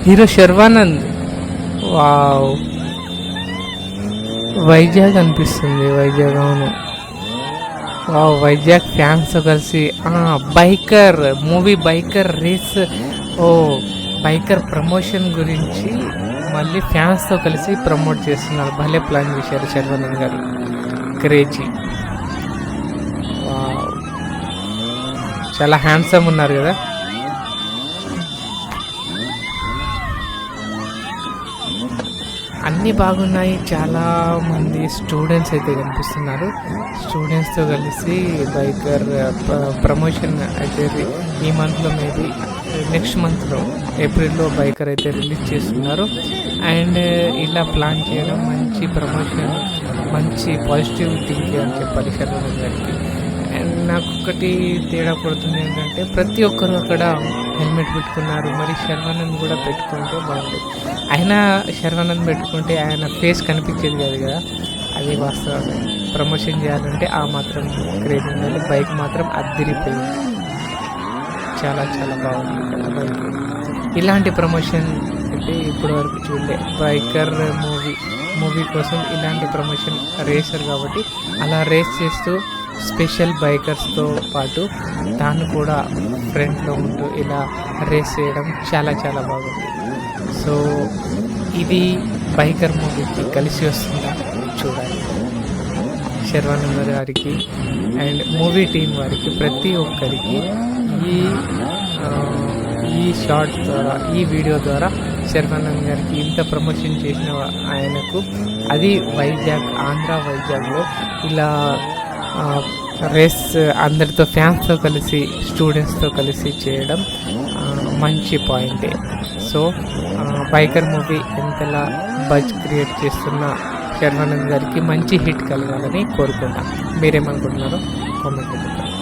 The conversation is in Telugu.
హీరో శర్వానంద్. వావ్, వైజాగ్ అనిపిస్తుంది. వైజాగ్, అవును. వావ్, వైజాగ్ ఫ్యాన్స్ కలిసి బైకర్ మూవీ, బైకర్ రేస్, ఓ బైకర్ ప్రమోషన్ గురించి మళ్ళీ ఫ్యాన్స్తో కలిసి ప్రమోట్ చేస్తున్నారు. భలే ప్లాన్ చేశారు శర్వానంద్ గారు. క్రేజీ. వావ్, చాలా హ్యాండ్సమ్ ఉన్నారు కదా. అన్నీ బాగున్నాయి. చాలా మంది స్టూడెంట్స్ అయితే కనిపిస్తున్నారు. స్టూడెంట్స్తో కలిసి బైకర్ ప్రమోషన్ అయితే ఈ మంత్లో, మేబీ నెక్స్ట్ మంత్లో ఏప్రిల్లో బైకర్ అయితే రిలీజ్ చేస్తున్నారు. అండ్ ఇలా ప్లాన్ చేయడం మంచి ప్రమోషన్, మంచి పాజిటివ్ థింకింగ్ అని చెప్పాలి శర్వానంద్ గారికి. అండ్ నాకు ఒకటి తేడా పడుతుంది ఏంటంటే, ప్రతి ఒక్కరు అక్కడ హెల్మెట్ పెట్టుకున్నారు. మరి శర్వానంద్ కూడా పెట్టుకుంటే బాగుంటుంది. ఆయన శర్వానంద్ పెట్టుకుంటే ఆయన ఫేస్ కనిపించేది కాదు కదా. అది వాస్తవమే. ప్రమోషన్ చేయాలంటే ఆ మాత్రం క్రేజ్ ఉండాలి. బైక్ మాత్రం అద్దిరిపోయింది. చాలా చాలా బాగుంది కదా బైక్. ఇలాంటి ప్రమోషన్ అయితే ఇప్పటి వరకు చూడలే. బైకర్ మూవీ కోసం ఇలాంటి ప్రమోషన్ రేసర్ కాబట్టి అలా రేస్ చేస్తూ స్పెషల్ బైకర్స్తో పాటు తాను కూడా ఫ్రంట్లో ఉంటూ ఇలా రేస్ చేయడం చాలా చాలా బాగుంది. సో ఇది బైకర్ మూవీకి కలిసి వస్తుందా చూడాలి. శర్వానంద్ గారికి అండ్ మూవీ టీం వారికి, ప్రతి ఒక్కరికి ఈ షార్ట్ ద్వారా, ఈ వీడియో ద్వారా శర్వానంద్ గారికి ఇంత ప్రమోషన్ చేసిన ఆయనకు, అది వైజాగ్, ఆంధ్ర వైజాగ్లో ఇలా రేస్ అందరితో, ఫ్యాన్స్తో కలిసి, స్టూడెంట్స్తో కలిసి చేయడం మంచి పాయింటే. సో బైకర్ మూవీ ఎంతలా బజ్ క్రియేట్ చేస్తున్న శర్వానంద్ గారికి మంచి హిట్ కలగాలని కోరుకుంటాం. మీరేమనుకుంటున్నారో కామెంట్లో చెప్పండి.